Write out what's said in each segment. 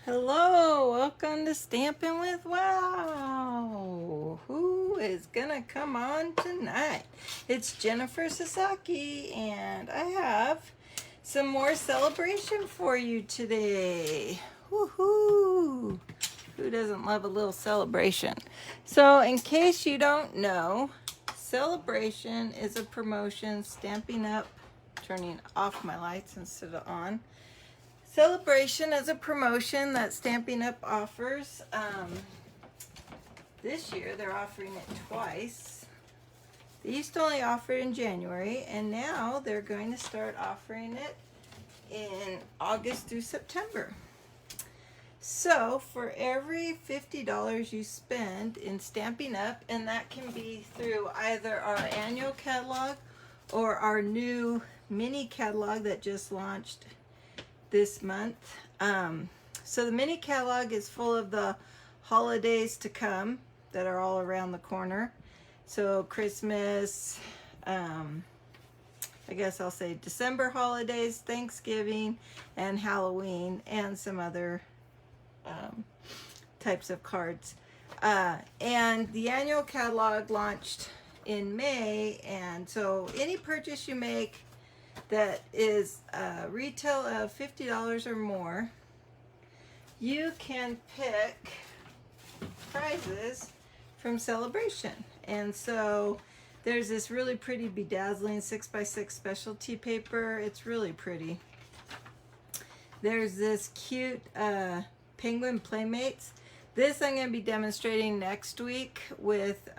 Hello, welcome to Stampin' with Wow. Who is gonna come on tonight? It's Jennifer Sasaki, and I have some more celebration for you today. Woohoo! Who doesn't love a little celebration? So, in case you don't know, Celebration is a promotion. Stampin' Up, turning off my lights instead of on. Celebration is a promotion that Stampin' Up offers. This year they're offering it twice. They used to only offer it in January, and now they're going to start offering it in August through September. So for every $50 you spend in Stampin' Up, and that can be through either our annual catalog or our new mini catalog that just launched this month. So the mini catalog is full of the holidays to come that are all around the corner. So Christmas, I guess I'll say December holidays, Thanksgiving, and Halloween, and some other types of cards. And the annual catalog launched in May, and so any purchase you make that is retail of $50 or more, you can pick prizes from Celebration. And so there's this really pretty bedazzling 6x6 specialty paper. It's really pretty. There's this cute penguin playmates. This I'm going to be demonstrating next week with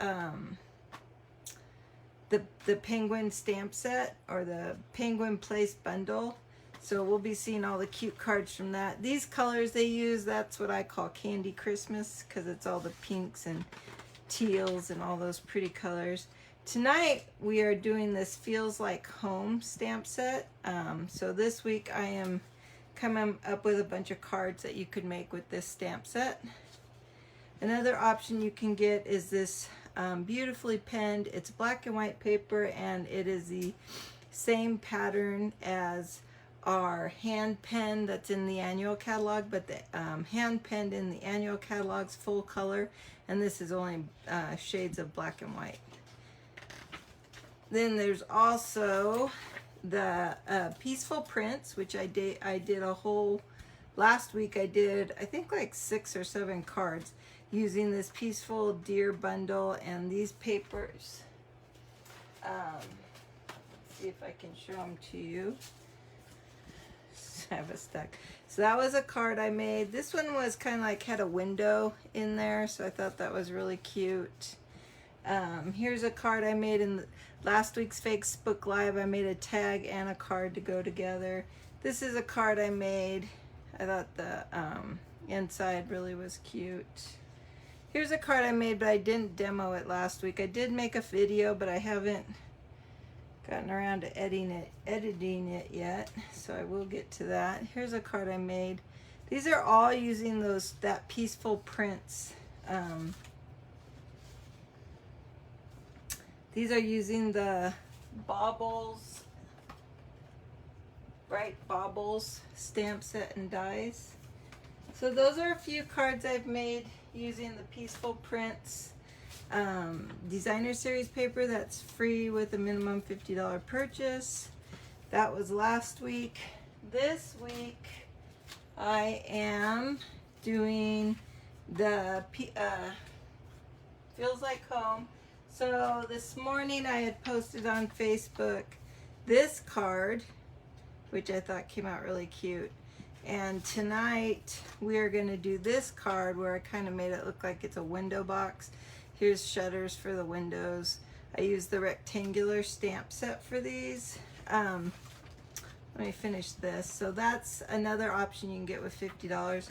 the penguin stamp set, or the penguin place bundle. So we'll be seeing all the cute cards from that. These colors they use, that's what I call Candy Christmas, because it's all the pinks and teals and all those pretty colors. Tonight we are doing this Feels Like Home stamp set. So this week I am coming up with a bunch of cards that you could make with this stamp set. Another option you can get is this beautifully penned. It's black and white paper, and it is the same pattern as our hand pen that's in the annual catalog, but the hand penned in the annual catalog's full color, and this is only shades of black and white. Then there's also the Peaceful Prints, which I did a whole, last week I did, I think, like 6 or 7 cards using this Peaceful Deer bundle and these papers. Let's see if I can show them to you. I have a stack. So that was a card I made. This one was kind of like had a window in there, so I thought that was really cute. Here's a card I made in last week's Facebook Live. I made a tag and a card to go together. This is a card I made. I thought the inside really was cute. Here's a card I made, but I didn't demo it last week. I did make a video, but I haven't gotten around to editing it yet, so I will get to that. Here's a card I made. These are all using that Peaceful Prints. These are using the Baubles, Bright Baubles stamp set and dies. So those are a few cards I've made using the Peaceful Prints designer series paper that's free with a minimum $50 purchase. That was last week. This week I am doing the Feels Like Home. So this morning I had posted on Facebook this card, which I thought came out really cute. And tonight we are going to do this card where I kind of made it look like it's a window box. Here's shutters for the windows. I used the rectangular stamp set for these. Let me finish this. So that's another option you can get with $50.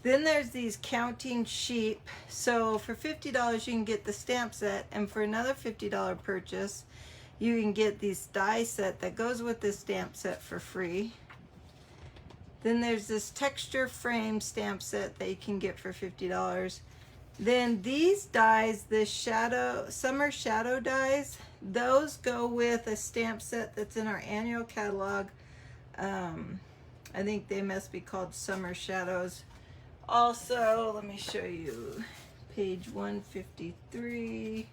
Then there's these counting sheep. So for $50 you can get the stamp set, and for another $50 purchase you can get these die set that goes with this stamp set for free. Then there's this texture frame stamp set that you can get for $50. Then these dies, the summer shadow dies, those go with a stamp set that's in our annual catalog. I think they must be called Summer Shadows Also, let me show you page 153.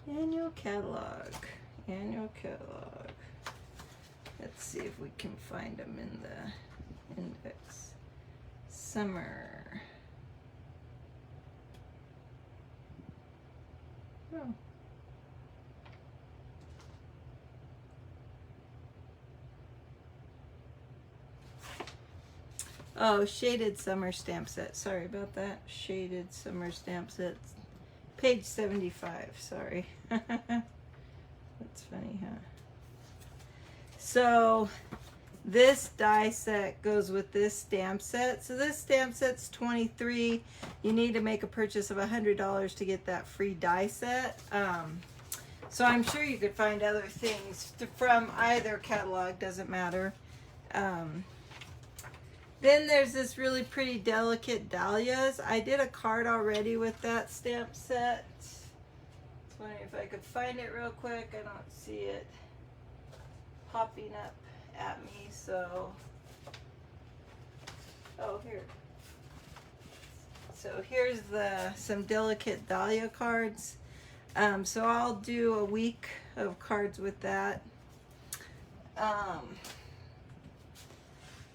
Annual catalog. Annual catalog. Let's see if we can find them in the index. Summer. Oh. Oh, shaded summer stamp set. Sorry about that. Shaded summer stamp set. Page 75. Sorry. That's funny, huh? So this die set goes with this stamp set. So this stamp set's $23. You need to make a purchase of $100 to get that free die set. So I'm sure you could find other things from either catalog. Doesn't matter. Then there's this really pretty delicate Dahlias. I did a card already with that stamp set. I was wondering if I could find it real quick. I don't see it popping up at me, so. Oh, here. So here's some delicate Dahlia cards. So I'll do a week of cards with that.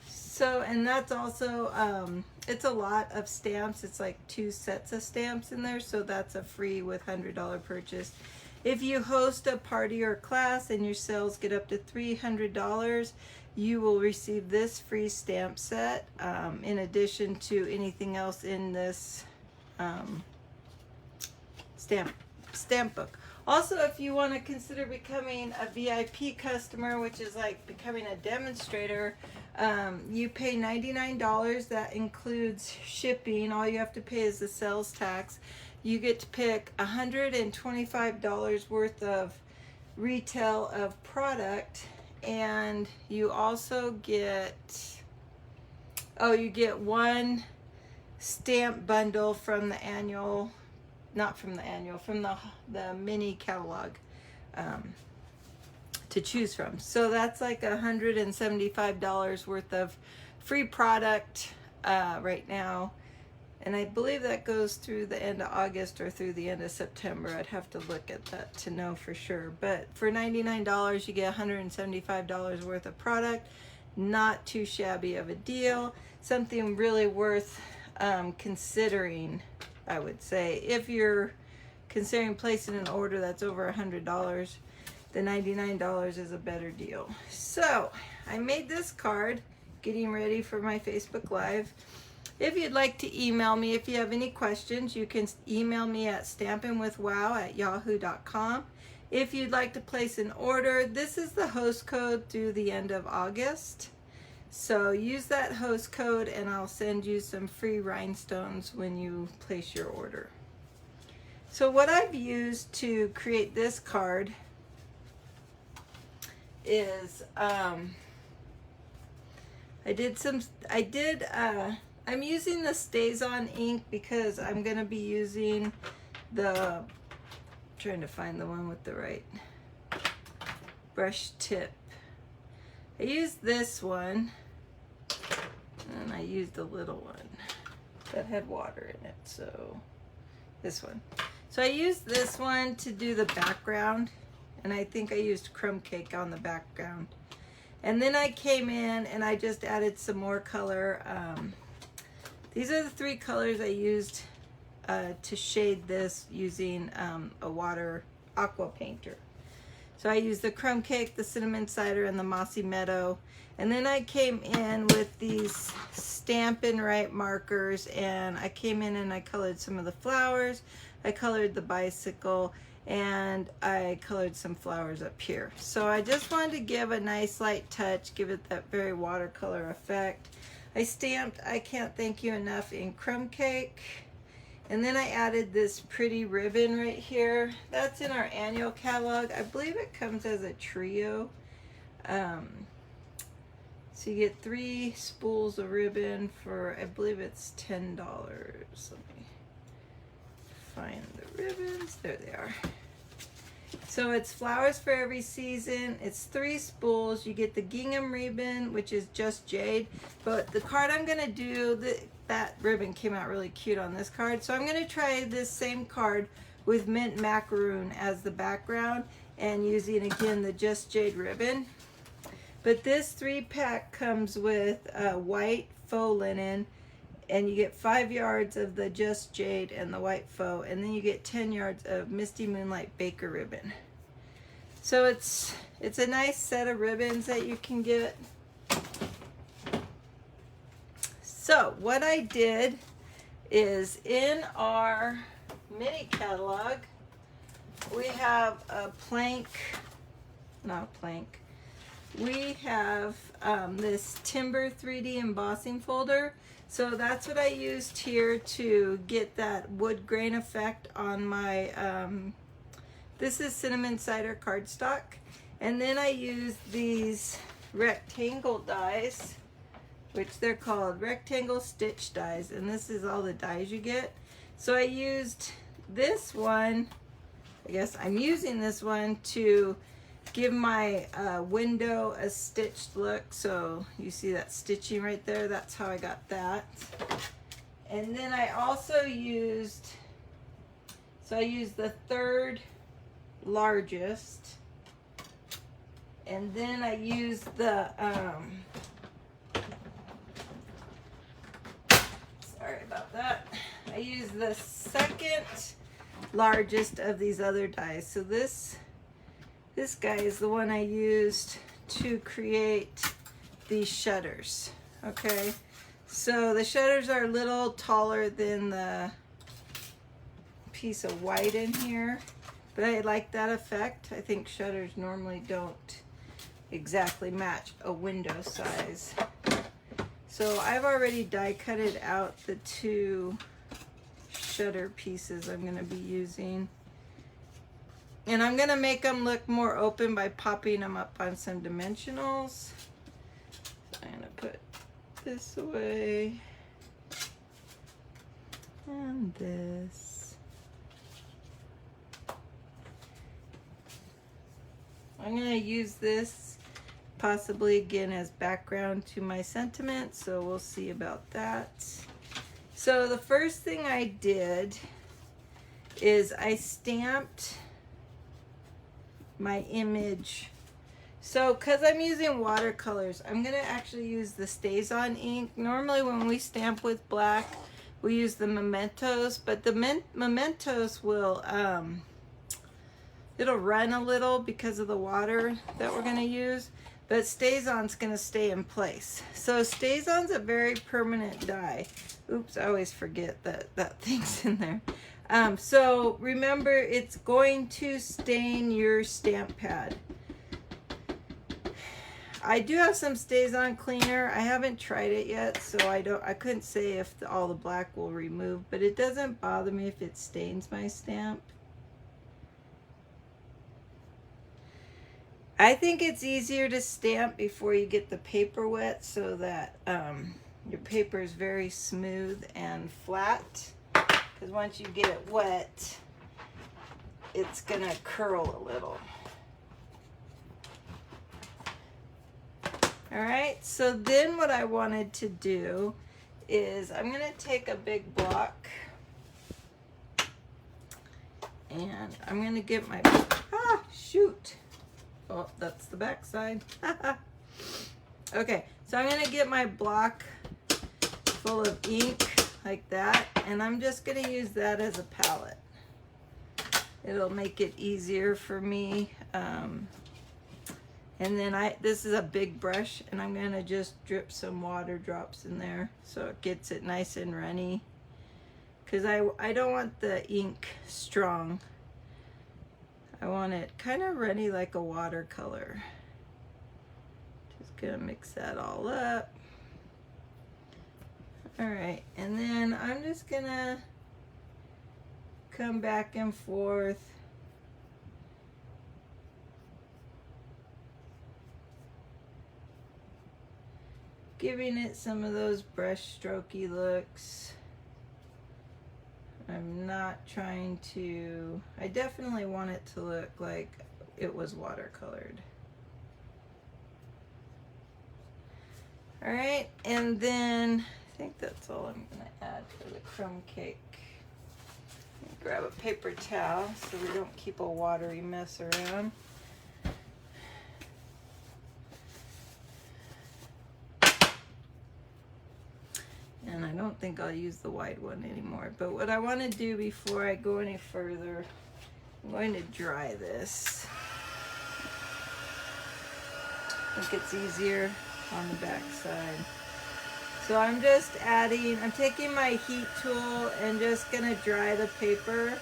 So, and that's also, it's a lot of stamps. It's like 2 sets of stamps in there. So that's a free with $100 purchase. If you host a party or class and your sales get up to $300, you will receive this free stamp set in addition to anything else in this stamp book. Also, if you want to consider becoming a VIP customer, which is like becoming a demonstrator, you pay $99. That includes shipping. All you have to pay is the sales tax. You get to pick $125 worth of retail of product, and you also get, you get 1 stamp bundle from the annual, not from the annual, from the mini catalog to choose from. So that's like $175 worth of free product right now. And I believe that goes through the end of August or through the end of September. I'd have to look at that to know for sure. But for $99, you get $175 worth of product. Not too shabby of a deal. Something really worth considering, I would say. If you're considering placing an order that's over $100, the $99 is a better deal. So I made this card getting ready for my Facebook Live. If you'd like to email me, if you have any questions, you can email me at stampinwithwow@yahoo.com. If you'd like to place an order, this is the host code through the end of August. So use that host code and I'll send you some free rhinestones when you place your order. So what I've used to create this card is I'm using the Stays On ink because I'm going to be using trying to find the one with the right brush tip. I used this one and I used a little one that had water in it, so this one. So I used this one to do the background, and I think I used crumb cake on the background. And then I came in and I just added some more color. These are the 3 colors I used to shade this using a water aqua painter. So I used the crumb cake, the cinnamon cider, and the mossy meadow. And then I came in with these Stampin' Right markers, and I came in and I colored some of the flowers. I colored the bicycle, and I colored some flowers up here. So I just wanted to give a nice light touch, give it that very watercolor effect. I stamped I Can't Thank You Enough in crumb cake. And then I added this pretty ribbon right here. That's in our annual catalog. I believe it comes as a trio. So you get 3 spools of ribbon for, I believe it's $10. Let me find the ribbons. There they are. So it's flowers for every season. It's 3 spools. You get the gingham ribbon, which is just jade. But the card I'm gonna do, that ribbon came out really cute on this card. So I'm gonna try this same card with mint macaroon as the background and using again the just jade ribbon. But this 3-pack comes with white faux linen, and you get 5 yards of the just jade and the white faux, and then you get 10 yards of Misty Moonlight Baker ribbon. So it's a nice set of ribbons that you can get. So what I did is in our mini catalog we have a plank, not a plank, we have this timber 3D embossing folder. So that's what I used here to get that wood grain effect on my, this is cinnamon cider cardstock. And then I used these rectangle dies, which they're called rectangle stitch dies. And this is all the dies you get. So I used this one, I guess I'm using this one to give my window a stitched look. So you see that stitching right there, that's how I got that. And then I also used, so I used the 3rd largest, and then I used the sorry about that, I used the 2nd largest of these other dies. So this guy is the one I used to create these shutters. Okay, so the shutters are a little taller than the piece of white in here, but I like that effect. I think shutters normally don't exactly match a window size. So I've already die cutted out the 2 shutter pieces I'm going to be using. And I'm going to make them look more open by popping them up on some dimensionals. So I'm going to put this away. And this. I'm going to use this possibly again as background to my sentiment. So we'll see about that. So the first thing I did is I stamped my image. So because I'm using watercolors, I'm going to actually use the StazOn ink. Normally when we stamp with black, we use the mementos, but the mementos will, it'll run a little because of the water that we're going to use, but StazOn's going to stay in place. So StazOn's a very permanent dye. Oops, I always forget that thing's in there. So remember, it's going to stain your stamp pad. I do have some StazOn cleaner. I haven't tried it yet, so I couldn't say if all the black will remove, but it doesn't bother me if it stains my stamp. I think it's easier to stamp before you get the paper wet so that your paper is very smooth and flat. Because once you get it wet, it's gonna curl a little. All right, so then what I wanted to do is I'm gonna take a big block and I'm gonna get my, shoot. Oh, that's the back side. Okay, so I'm gonna get my block full of ink like that, and I'm just gonna use that as a palette. It'll make it easier for me. And then this is a big brush, and I'm gonna just drip some water drops in there so it gets it nice and runny. Because I don't want the ink strong. I want it kind of runny like a watercolor. Just gonna mix that all up. All right, and then I'm just gonna come back and forth. Giving it some of those brush strokey looks. I'm not trying to, I definitely want it to look like it was watercolored. All right, and then I think that's all I'm gonna add for the crumb cake. Grab a paper towel so we don't keep a watery mess around. And I don't think I'll use the wide one anymore. But what I want to do before I go any further, I'm going to dry this. I think it's easier on the back side. So I'm just adding, I'm taking my heat tool and just gonna dry the paper.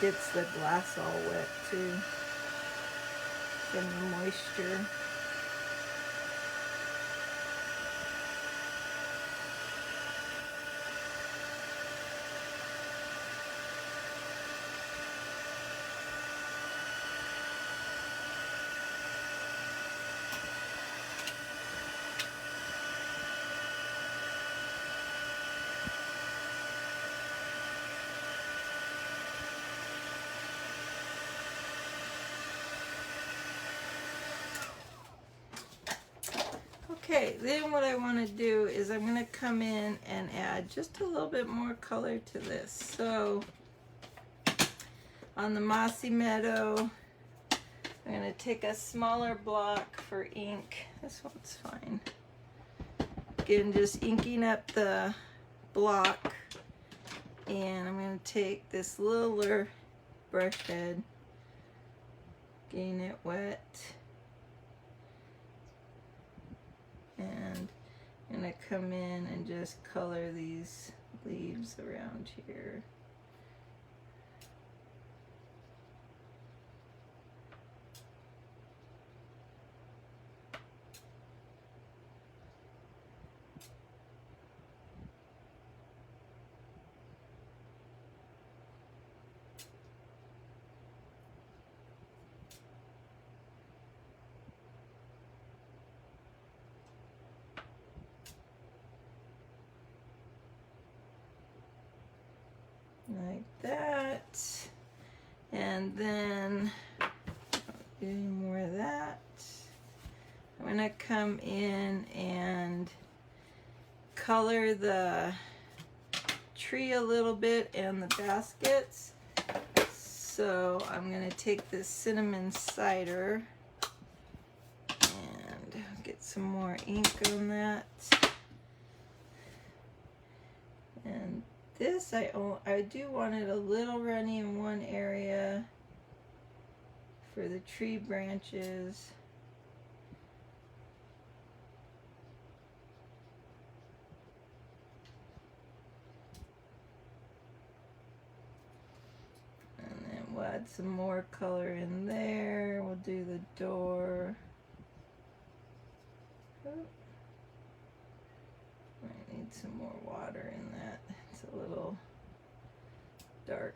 Gets the glass all wet too from the moisture. Okay, then what I want to do is I'm going to come in and add just a little bit more color to this. So on the Mossy Meadow, I'm going to take a smaller block for ink. This one's fine. Again, just inking up the block. And I'm going to take this littler brush head, getting it wet. And I'm going to come in and just color these leaves around here. Like that. And then do more of that. I'm gonna come in and color the tree a little bit and the baskets. So I'm gonna take this cinnamon cider and get some more ink on that. And this, I do want it a little runny in one area for the tree branches. And then we'll add some more color in there. We'll do the door. Oh. I need some more water in that. It's a little dark.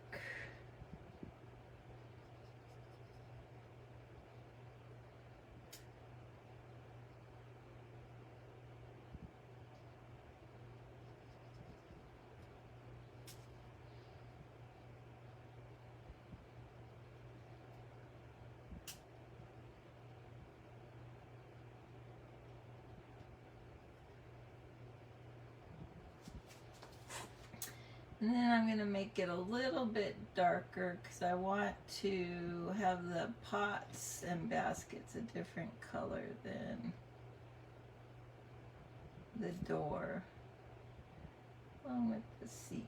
And then I'm going to make it a little bit darker because I want to have the pots and baskets a different color than the door, along with the seat.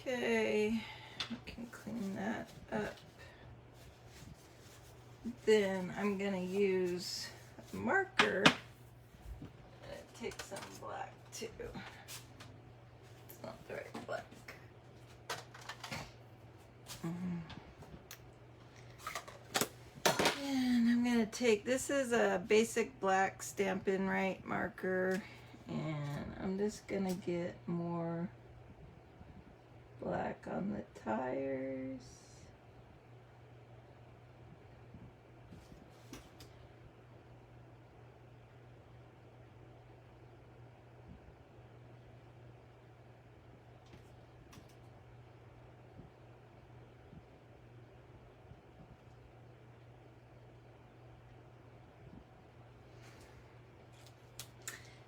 Okay, I can clean that up. then I'm going to use a marker. I'm going to take some black too. It's not the right black. And I'm going to take, this is a basic black Stampin' Right marker, and I'm just going to get more black on the tires.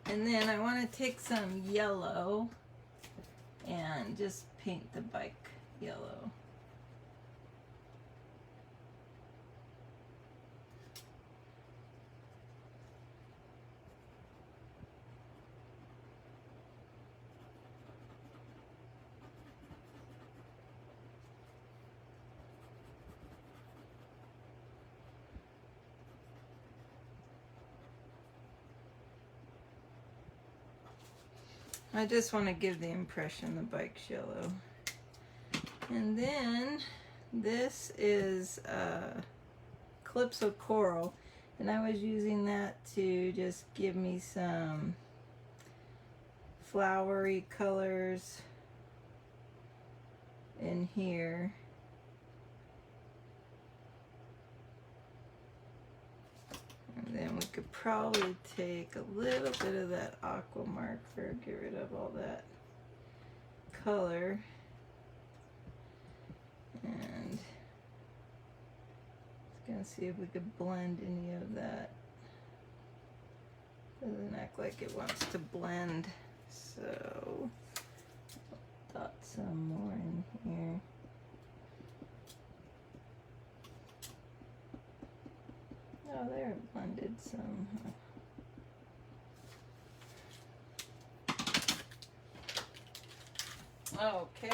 And then I want to take some yellow and just paint the bike yellow. I just want to give the impression the bike's yellow. And then this is Calypso Coral, and I was using that to just give me some flowery colors in here. And then we could probably take a little bit of that aqua marker, get rid of all that color. And just gonna see if we could blend any of that. Doesn't act like it wants to blend, so I'll dot some more in here. Oh, there it blended some. Okay.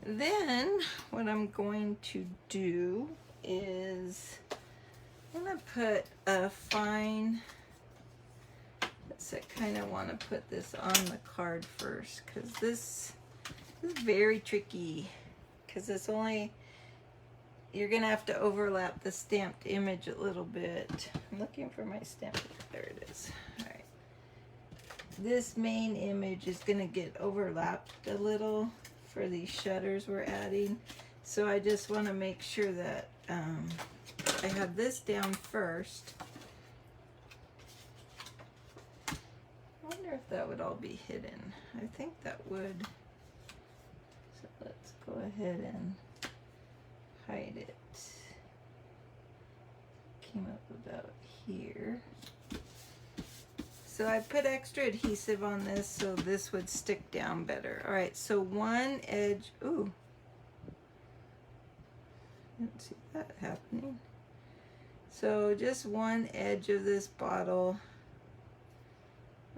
Then what I'm going to do is I'm going to put a fine, I kind of want to put this on the card first, because this is very tricky, because it's only, you're going to have to overlap the stamped image a little bit. I'm looking for my stamp. There it is. All right. This main image is going to get overlapped a little for these shutters we're adding. So I just want to make sure that I have this down first. I wonder if that would all be hidden. I think that would. So let's go ahead and hide it. Came up about here. So I put extra adhesive on this so this would stick down better. All right, so one edge, ooh. Didn't see that happening. So just one edge of this bottle,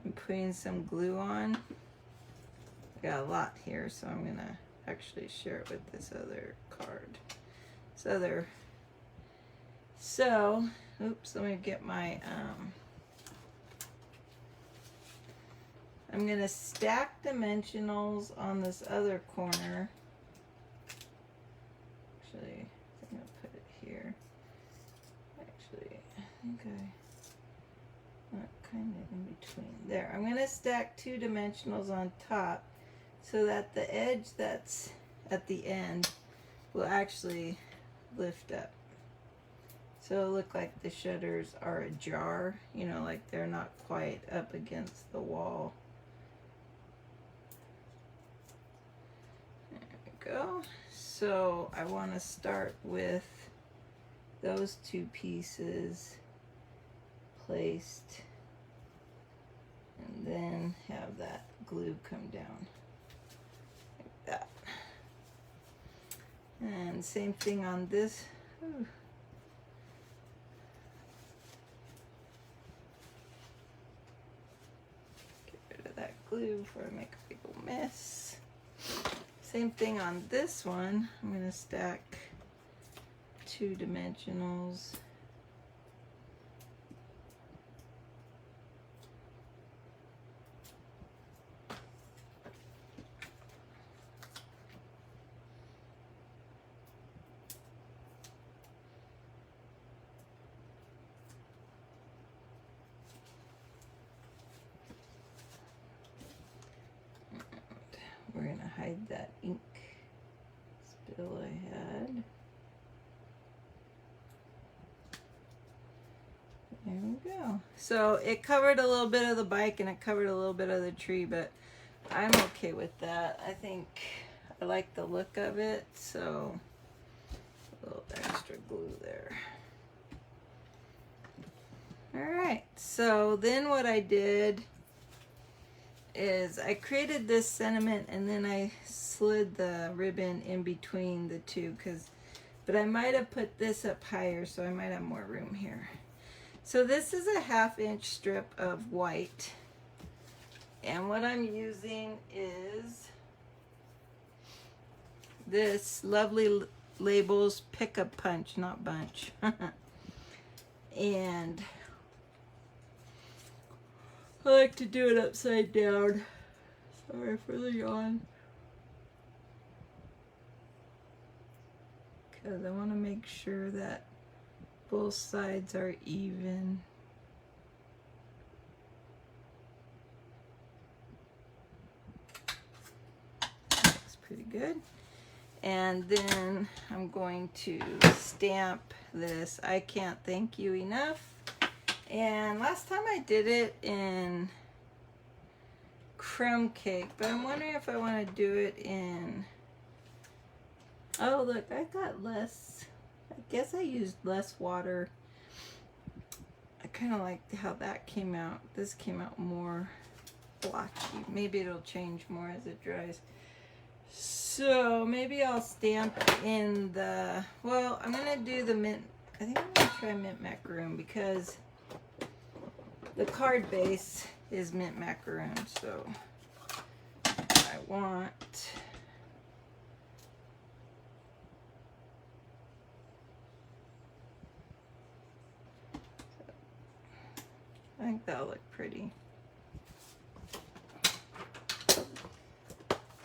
I'm putting some glue on. I got a lot here, so I'm gonna actually share it with this other card. So, oops, let me get my, I'm gonna stack dimensionals on this other corner. Actually, I'm gonna put it here. Actually, I think I kind of in between. There, I'm gonna stack two dimensionals on top so that the edge that's at the end will actually lift up. So it'll look like the shutters are ajar, you know, like they're not quite up against the wall. There we go. So I want to start with those two pieces placed and then have that glue come down like that. And same thing on this. Ooh. Get rid of that glue before I make a big old mess. Same thing on this one. I'm going to stack two dimensionals hide that ink spill I had. There we go. So it covered a little bit of the bike and it covered a little bit of the tree, but I'm okay with that. I think I like the look of it, so a little extra glue there. Alright, so then what I did is I created this sentiment and then I slid the ribbon in between the two, but I might have put this up higher so I might have more room here. So this is a 1/2 inch strip of white, and what I'm using is this Lovely Labels Pickup Punch, not bunch. And I like to do it upside down. Sorry for the yawn. Because I want to make sure that both sides are even. Looks pretty good. And then I'm going to stamp this I Can't Thank You Enough. And last time I did it in crumb cake, but I'm wondering if I want to do it in, oh look, I got less, I guess I used less water. I kind of liked how that came out. This came out more blotchy. Maybe it'll change more as it dries. So maybe I'll stamp in the, well, I'm going to do the mint, I think I'm going to try mint macaroon because the card base is mint macaroon, so I want I think that'll look pretty.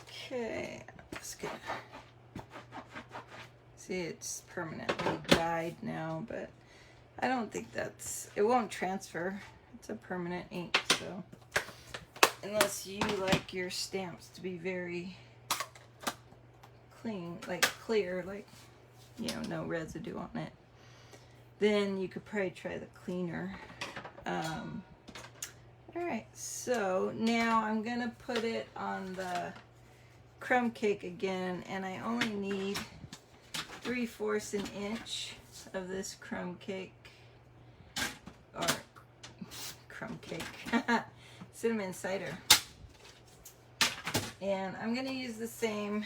Okay, I'm just gonna see it's permanently dyed now, but I don't think it won't transfer. It's a permanent ink, so unless you like your stamps to be very clean, like clear, like, you know, no residue on it, then you could probably try the cleaner. Alright, so now I'm gonna put it on the crumb cake again, and I only need 3/4 an inch of this crumb cake, or crumb cake, cinnamon cider. And I'm gonna use the same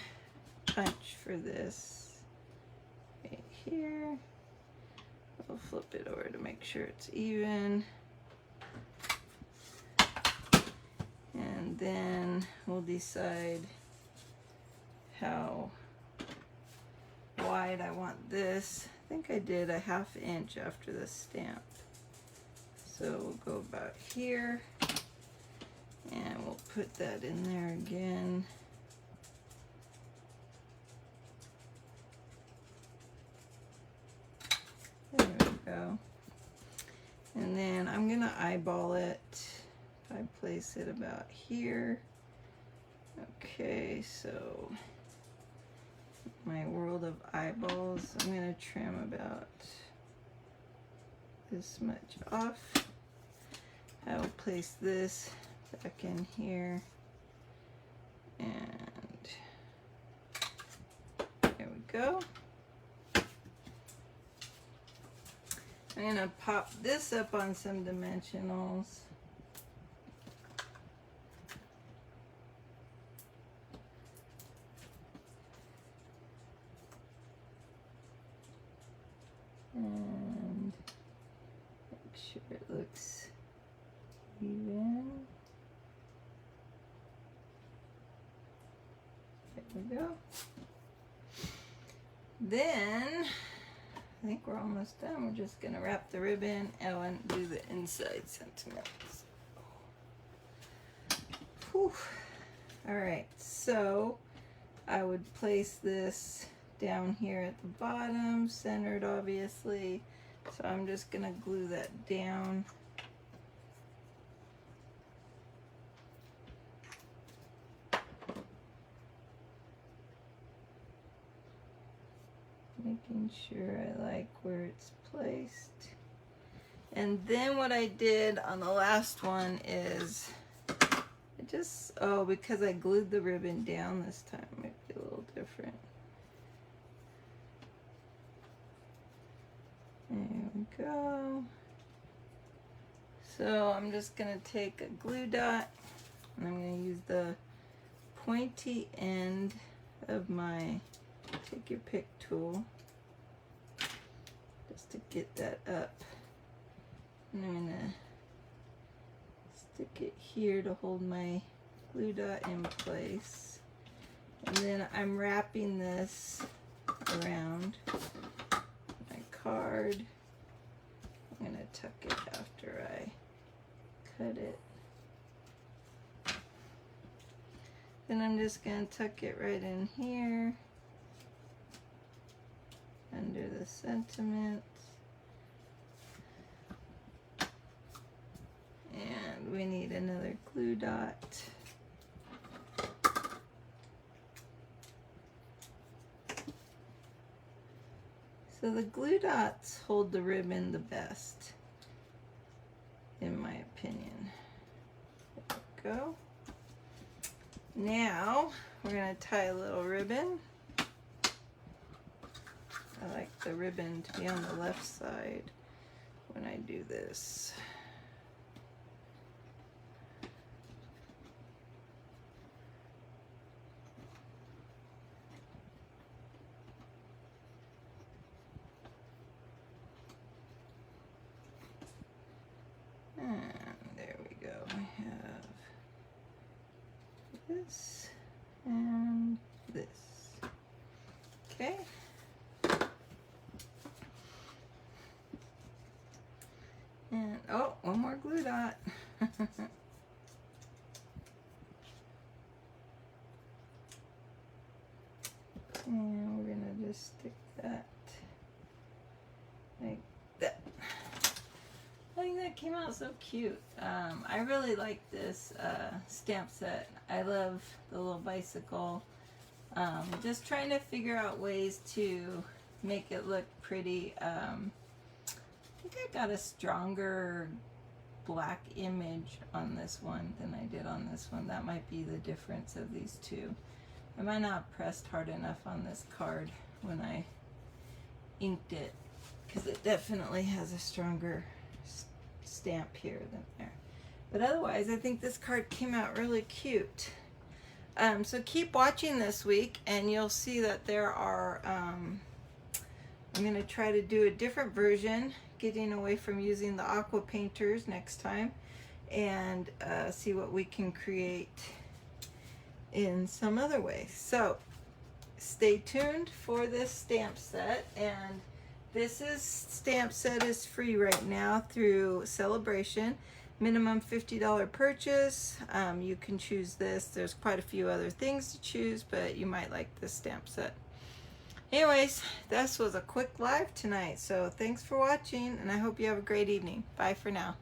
punch for this right here. I'll flip it over to make sure it's even. And then we'll decide how wide I want this. I think I did a 1/2 inch after the stamp. So we'll go about here, and we'll put that in there again. There we go. And then I'm gonna eyeball it. I place it about here. Okay, so my world of eyeballs, I'm gonna trim about this much off. I will place this back in here, and there we go. I'm gonna pop this up on some dimensionals. And make sure it looks even. There we go. Then I think we're almost done. We're just gonna wrap the ribbon and do the inside sentiments. Whew. All right, so I would place this down here at the bottom, centered obviously. So I'm just gonna glue that down. Making sure I like where it's placed. And then what I did on the last one is I just, oh, because I glued the ribbon down this time, it might be a little different. There we go. So I'm just going to take a glue dot and I'm going to use the pointy end of my take your pick tool just to get that up. And I'm going to stick it here to hold my glue dot in place. And then I'm wrapping this around my card. I'm going to tuck it after I cut it. Then I'm just going to tuck it right in here under the sentiment. And we need another glue dot. So the glue dots hold the ribbon the best, in my opinion. There we go. Now we're going to tie a little ribbon. I like the ribbon to be on the left side when I do this. And there we go. We have this and this. Okay. And oh, one more glue dot. And we're gonna just stick that like that. I think that came out so cute. I really like this stamp set. I love the little bicycle. Just trying to figure out ways to make it look pretty. I think I got a stronger black image on this one than I did on this one. That might be the difference of these two. I might not have pressed hard enough on this card when I inked it, because it definitely has a stronger stamp here than there. But otherwise, I think this card came out really cute. So keep watching this week and you'll see that there are, I'm going to try to do a different version, getting away from using the aqua painters next time, and see what we can create in some other way. So stay tuned for this stamp set, and this stamp set is free right now through Sale-A-Bration. Minimum $50 purchase. You can choose this. There's quite a few other things to choose, but you might like this stamp set. Anyways, this was a quick live tonight, so thanks for watching, and I hope you have a great evening. Bye for now.